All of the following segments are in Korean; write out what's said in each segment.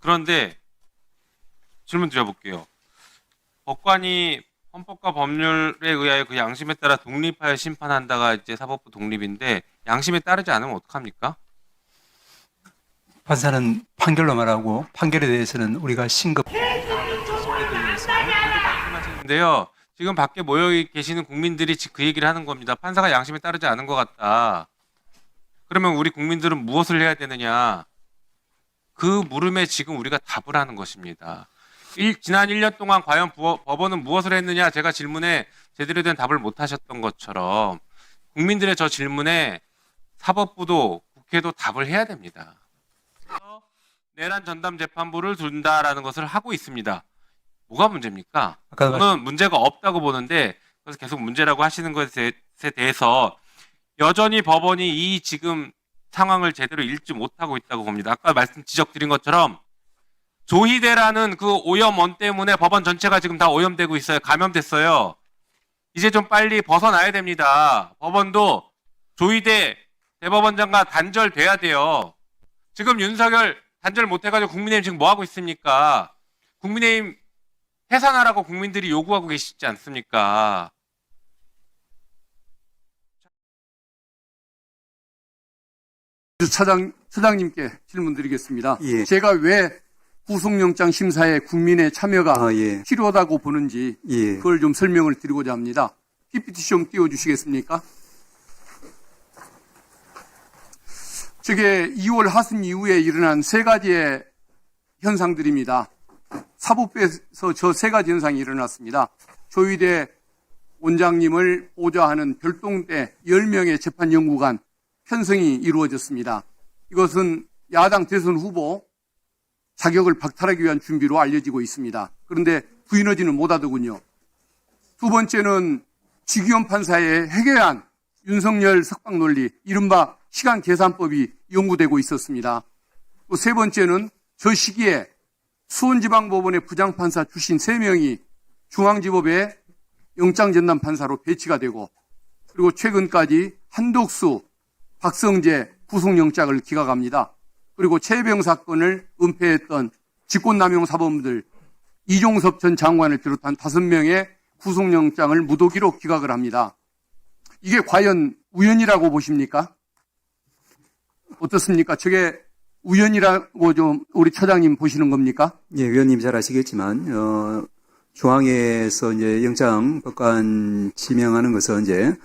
그런데 질문 드려볼게요. 법관이 헌법과 법률에 의하여 그 양심에 따라 독립하여 심판한다가 이제 사법부 독립인데 양심에 따르지 않으면 어떡합니까? 판사는 판결로 말하고 판결에 대해서는 우리가 신급. 말씀하시는데요. 지금 밖에 모여 계시는 국민들이 그 얘기를 하는 겁니다. 판사가 양심에 따르지 않은 것 같다. 그러면 우리 국민들은 무엇을 해야 되느냐? 그 물음에 지금 우리가 답을 하는 것입니다. 지난 1년 동안 과연 법원은 무엇을 했느냐? 제가 질문에 제대로 된 답을 못 하셨던 것처럼 국민들의 저 질문에 사법부도 국회도 답을 해야 됩니다. 내란 전담 재판부를 둔다라는 것을 하고 있습니다. 뭐가 문제입니까? 저는 문제가 없다고 보는데 그래서 계속 문제라고 하시는 것에 대해서 여전히 법원이 이 지금 상황을 제대로 읽지 못하고 있다고 봅니다. 아까 지적드린 것처럼 조희대라는 그 오염원 때문에 법원 전체가 지금 다 오염되고 있어요. 감염됐어요. 이제 좀 빨리 벗어나야 됩니다. 법원도 조희대 대법원장과 단절돼야 돼요. 지금 윤석열 단절 못해가지고 국민의힘 지금 뭐 하고 있습니까? 국민의힘 해산하라고 국민들이 요구하고 계시지 않습니까? 처장님께 질문 드리겠습니다. 예. 제가 왜 구속영장 심사에 국민의 참여가 필요하다고 보는지 그걸 좀 설명을 드리고자 합니다. PPT 좀 띄워주시겠습니까? 저게 2월 하순 이후에 일어난 세 가지의 현상들입니다. 사법부에서 저 세 가지 현상이 일어났습니다. 조희대 원장님을 보좌하는 별동대 10명의 재판연구관 편성이 이루어졌습니다. 이것은 야당 대선 후보 자격을 박탈하기 위한 준비로 알려지고 있습니다. 그런데 부인하지는 못하더군요. 두 번째는 지기현 판사의 해괴한 윤석열 석방 논리, 이른바 시간 계산법이 연구되고 있었습니다. 또 세 번째는 저 시기에 수원지방법원의 부장판사 출신 3명이 중앙지법의 영장전담판사로 배치가 되고, 그리고 최근까지 한독수, 박성재 구속영장을 기각합니다. 그리고 최혜병 사건을 은폐했던 직권남용 사범들 이종섭 전 장관을 비롯한 5명의 구속영장을 무더기로 기각을 합니다. 이게 과연 우연이라고 보십니까? 어떻습니까? 저게 우연이라고 좀 우리 처장님 보시는 겁니까? 예, 위원님 잘 아시겠지만 중앙에서 이제 영장 법관 지명하는 것은 이제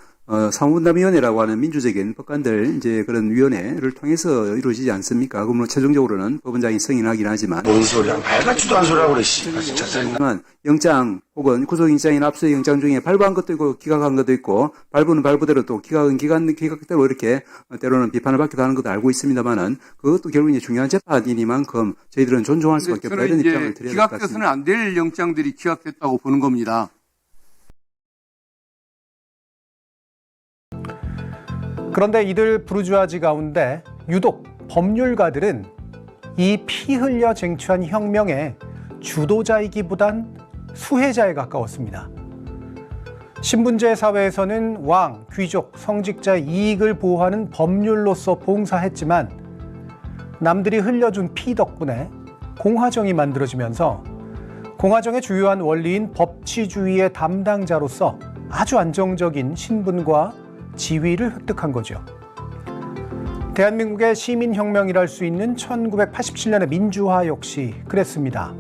사무분담위원회라고 하는 민주적인 법관들 이제 그런 위원회를 통해서 이루어지지 않습니까? 그러면 최종적으로는 법원장이 승인하긴 하지만. 뭔 소리야? 발같지도 않은 소리라고 그래, 씨. 하지만 영장 혹은 구속영장이나 압수영장 중에 발부한 것도 있고 기각한 것도 있고, 발부는 발부대로 또 기각은 기각대로 이렇게 때로는 비판을 받기도 하는 것도 알고 있습니다만은, 그것도 결국 이제 중요한 재판이니만큼 저희들은 존중할 수밖에 없다, 이런 입장을 드려야 될 것 같습니다. 기각돼서는 안 될 영장들이 기각됐다고 보는 겁니다. 그런데 이들 부르주아지 가운데 유독 법률가들은 이 피 흘려 쟁취한 혁명의 주도자이기보단 수혜자에 가까웠습니다. 신분제 사회에서는 왕, 귀족, 성직자의 이익을 보호하는 법률로서 봉사했지만 남들이 흘려준 피 덕분에 공화정이 만들어지면서 공화정의 주요한 원리인 법치주의의 담당자로서 아주 안정적인 신분과 지위를 획득한 거죠. 대한민국의 시민혁명이랄 수 있는 1987년의 민주화 역시 그랬습니다.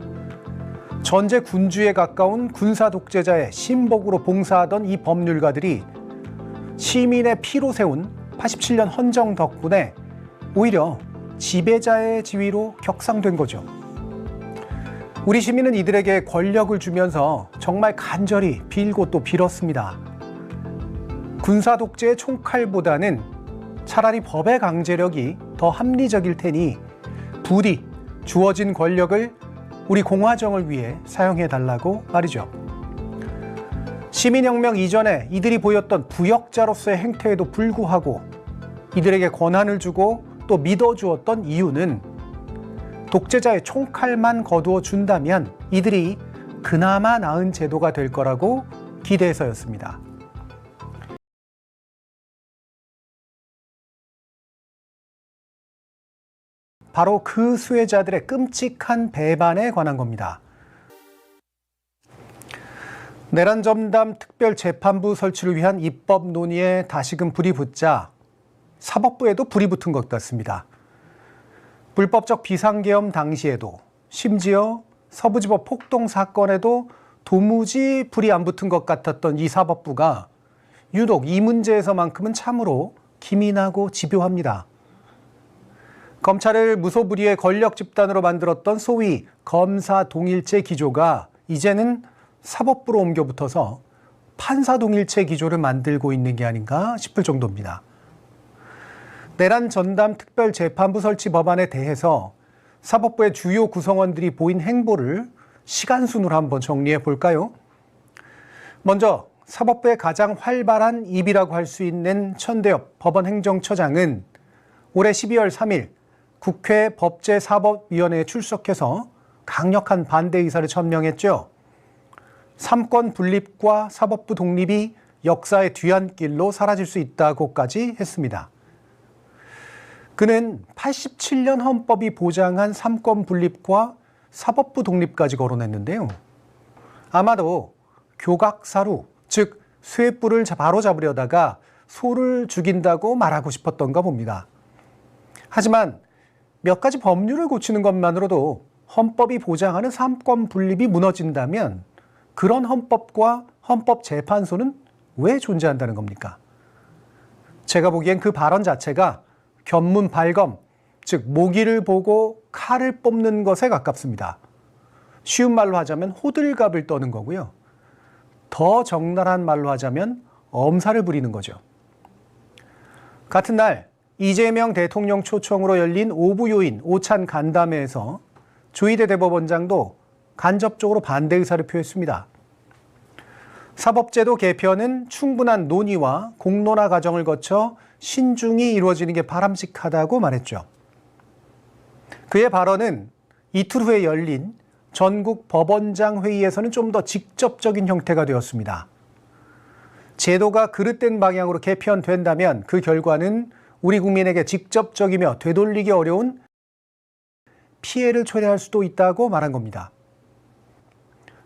전제 군주에 가까운 군사 독재자의 신복으로 봉사하던 이 법률가들이 시민의 피로 세운 87년 헌정 덕분에 오히려 지배자의 지위로 격상된 거죠. 우리 시민은 이들에게 권력을 주면서 정말 간절히 빌고 또 빌었습니다. 군사 독재의 총칼보다는 차라리 법의 강제력이 더 합리적일 테니 부디 주어진 권력을 우리 공화정을 위해 사용해달라고 말이죠. 시민혁명 이전에 이들이 보였던 부역자로서의 행태에도 불구하고 이들에게 권한을 주고 또 믿어주었던 이유는 독재자의 총칼만 거두어 준다면 이들이 그나마 나은 제도가 될 거라고 기대해서였습니다. 바로 그 수혜자들의 끔찍한 배반에 관한 겁니다. 내란 전담 특별재판부 설치를 위한 입법 논의에 다시금 불이 붙자 사법부에도 불이 붙은 것 같습니다. 불법적 비상계엄 당시에도 심지어 서부지법 폭동 사건에도 도무지 불이 안 붙은 것 같았던 이 사법부가 유독 이 문제에서만큼은 참으로 기민하고 집요합니다. 검찰을 무소불위의 권력 집단으로 만들었던 소위 검사 동일체 기조가 이제는 사법부로 옮겨 붙어서 판사 동일체 기조를 만들고 있는 게 아닌가 싶을 정도입니다. 내란 전담 특별재판부 설치 법안에 대해서 사법부의 주요 구성원들이 보인 행보를 시간순으로 한번 정리해 볼까요? 먼저 사법부의 가장 활발한 입이라고 할 수 있는 천대엽 법원행정처장은 올해 12월 3일 국회 법제사법위원회에 출석해서 강력한 반대 의사를 천명했죠. 삼권 분립과 사법부 독립이 역사의 뒤안길로 사라질 수 있다고까지 했습니다. 그는 87년 헌법이 보장한 삼권 분립과 사법부 독립까지 거론했는데요. 아마도 교각사루, 즉 쇠뿔을 바로 잡으려다가 소를 죽인다고 말하고 싶었던가 봅니다. 하지만 몇 가지 법률을 고치는 것만으로도 헌법이 보장하는 삼권 분립이 무너진다면 그런 헌법과 헌법재판소는 왜 존재한다는 겁니까? 제가 보기엔 그 발언 자체가 견문 발검, 즉 모기를 보고 칼을 뽑는 것에 가깝습니다. 쉬운 말로 하자면 호들갑을 떠는 거고요. 더 적나라한 말로 하자면 엄살을 부리는 거죠. 같은 날 이재명 대통령 초청으로 열린 오부요인 오찬 간담회에서 조희대 대법원장도 간접적으로 반대 의사를 표했습니다. 사법제도 개편은 충분한 논의와 공론화 과정을 거쳐 신중히 이루어지는 게 바람직하다고 말했죠. 그의 발언은 이틀 후에 열린 전국 법원장 회의에서는 좀 더 직접적인 형태가 되었습니다. 제도가 그릇된 방향으로 개편된다면 그 결과는 우리 국민에게 직접적이며 되돌리기 어려운 피해를 초래할 수도 있다고 말한 겁니다.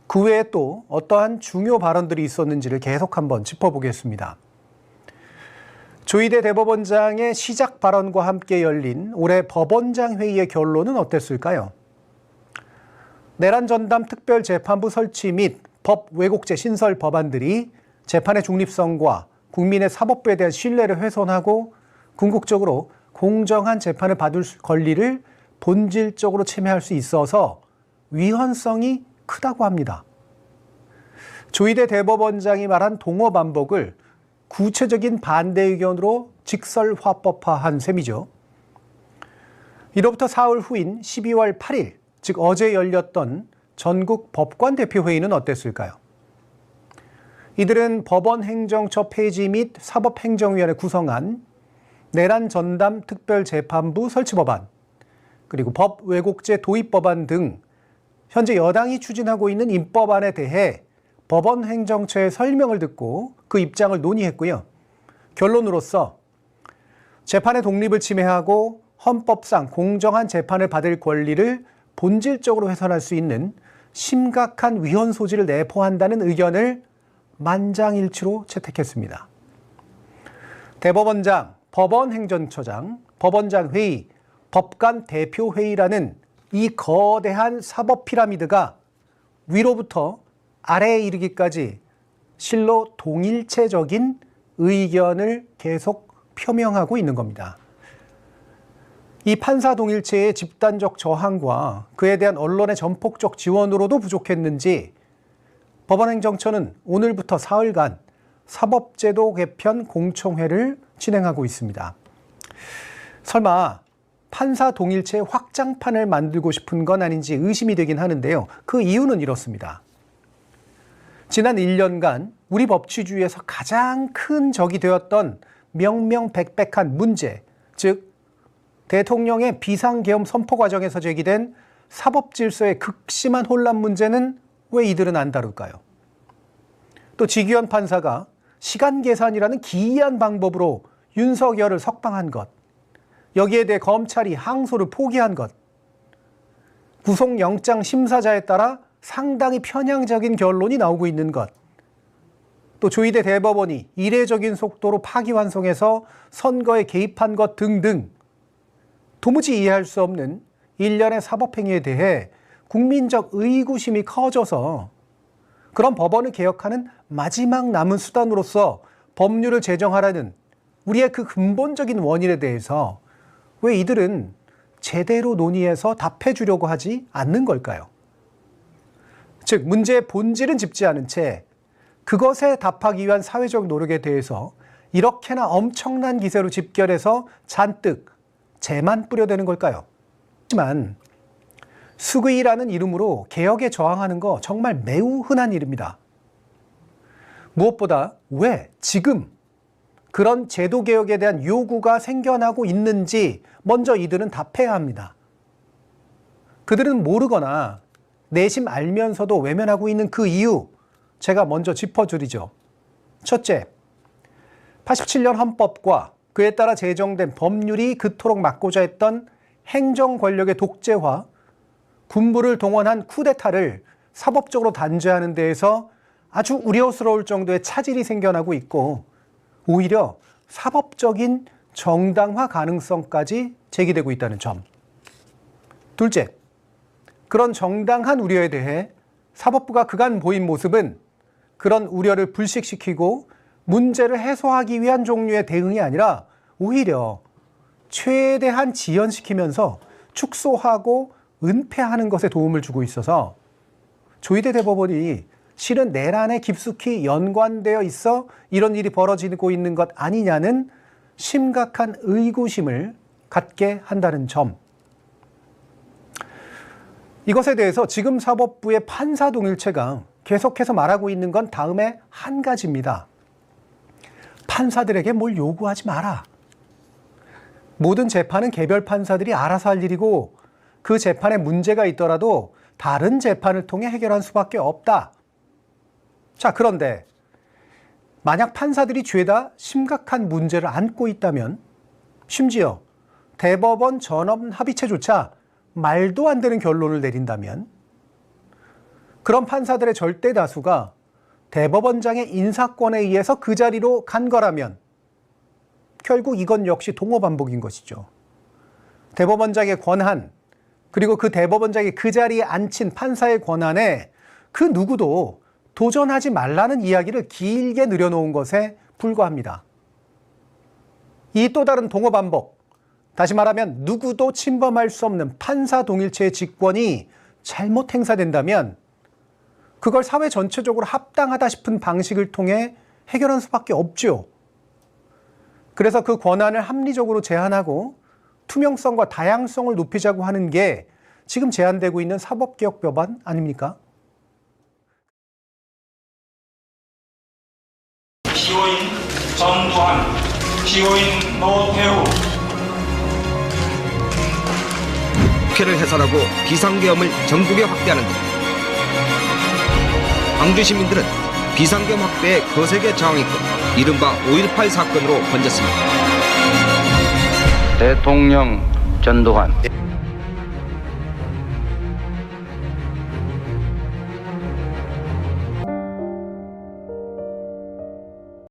그 외에 또 어떠한 중요 발언들이 있었는지를 계속 한번 짚어보겠습니다. 조희대 대법원장의 시작 발언과 함께 열린 올해 법원장 회의의 결론은 어땠을까요? 내란 전담 특별재판부 설치 및 법 왜곡죄 신설 법안들이 재판의 중립성과 국민의 사법부에 대한 신뢰를 훼손하고 궁극적으로 공정한 재판을 받을 권리를 본질적으로 침해할 수 있어서 위헌성이 크다고 합니다. 조희대 대법원장이 말한 동어 반복을 구체적인 반대 의견으로 직설화법화한 셈이죠. 이로부터 사흘 후인 12월 8일, 즉 어제 열렸던 전국 법관대표회의는 어땠을까요? 이들은 법원행정처 폐지 및 사법행정위원회 구성안, 내란 전담 특별재판부 설치법안, 그리고 법 왜곡죄 도입법안 등 현재 여당이 추진하고 있는 입법안에 대해 법원행정처의 설명을 듣고 그 입장을 논의했고요. 결론으로서 재판의 독립을 침해하고 헌법상 공정한 재판을 받을 권리를 본질적으로 훼손할 수 있는 심각한 위헌 소지를 내포한다는 의견을 만장일치로 채택했습니다. 대법원장, 법원행정처장, 법원장 회의, 법관 대표 회의라는 이 거대한 사법 피라미드가 위로부터 아래에 이르기까지 실로 동일체적인 의견을 계속 표명하고 있는 겁니다. 이 판사 동일체의 집단적 저항과 그에 대한 언론의 전폭적 지원으로도 부족했는지 법원행정처는 오늘부터 사흘간 사법제도 개편 공청회를 진행하고 있습니다. 설마 판사 동일체의 확장판을 만들고 싶은 건 아닌지 의심이 되긴 하는데요. 그 이유는 이렇습니다. 지난 1년간 우리 법치주의에서 가장 큰 적이 되었던 명명백백한 문제, 즉 대통령의 비상계엄 선포 과정에서 제기된 사법질서의 극심한 혼란 문제는 왜 이들은 안 다룰까요? 또 지기현 판사가 시간 계산이라는 기이한 방법으로 윤석열을 석방한 것, 여기에 대해 검찰이 항소를 포기한 것, 구속영장 심사자에 따라 상당히 편향적인 결론이 나오고 있는 것, 또 조희대 대법원이 이례적인 속도로 파기환송해서 선거에 개입한 것 등등 도무지 이해할 수 없는 일련의 사법행위에 대해 국민적 의구심이 커져서 그런 법원을 개혁하는 마지막 남은 수단으로서 법률을 제정하라는 우리의 그 근본적인 원인에 대해서 왜 이들은 제대로 논의해서 답해 주려고 하지 않는 걸까요? 즉, 문제의 본질은 짚지 않은 채 그것에 답하기 위한 사회적 노력에 대해서 이렇게나 엄청난 기세로 집결해서 잔뜩 재만 뿌려대는 걸까요? 하지만 수구이라는 이름으로 개혁에 저항하는 거 정말 매우 흔한 일입니다. 무엇보다 왜 지금 그런 제도 개혁에 대한 요구가 생겨나고 있는지 먼저 이들은 답해야 합니다. 그들은 모르거나 내심 알면서도 외면하고 있는 그 이유, 제가 먼저 짚어드리죠. 첫째, 87년 헌법과 그에 따라 제정된 법률이 그토록 막고자 했던 행정 권력의 독재화, 군부를 동원한 쿠데타를 사법적으로 단죄하는 데에서 아주 우려스러울 정도의 차질이 생겨나고 있고, 오히려 사법적인 정당화 가능성까지 제기되고 있다는 점. 둘째, 그런 정당한 우려에 대해 사법부가 그간 보인 모습은 그런 우려를 불식시키고 문제를 해소하기 위한 종류의 대응이 아니라 오히려 최대한 지연시키면서 축소하고 은폐하는 것에 도움을 주고 있어서 조희대 대법원이 실은 내란에 깊숙이 연관되어 있어 이런 일이 벌어지고 있는 것 아니냐는 심각한 의구심을 갖게 한다는 점. 이것에 대해서 지금 사법부의 판사 동일체가 계속해서 말하고 있는 건 다음에 한 가지입니다. 판사들에게 뭘 요구하지 마라. 모든 재판은 개별 판사들이 알아서 할 일이고 그 재판에 문제가 있더라도 다른 재판을 통해 해결할 수밖에 없다. 자, 그런데 만약 판사들이 죄다 심각한 문제를 안고 있다면, 심지어 대법원 전원 합의체조차 말도 안 되는 결론을 내린다면, 그런 판사들의 절대 다수가 대법원장의 인사권에 의해서 그 자리로 간 거라면 결국 이건 역시 동어반복인 것이죠. 대법원장의 권한, 그리고 그 대법원장이 그 자리에 앉힌 판사의 권한에 그 누구도 도전하지 말라는 이야기를 길게 늘여놓은 것에 불과합니다. 이 또 다른 동어반복, 다시 말하면 누구도 침범할 수 없는 판사 동일체의 직권이 잘못 행사된다면 그걸 사회 전체적으로 합당하다 싶은 방식을 통해 해결할 수밖에 없죠. 그래서 그 권한을 합리적으로 제한하고 투명성과 다양성을 높이자고 하는 게 지금 제안되고 있는 사법개혁법안 아닙니까? 피고인 전두환, 피고인 노태우. 국회를 해산하고 비상계엄을 전국에 확대하는 등 광주 시민들은 비상계엄 확대에 거세게 저항했고 이른바 5.18 사건으로 번졌습니다. 대통령 전두환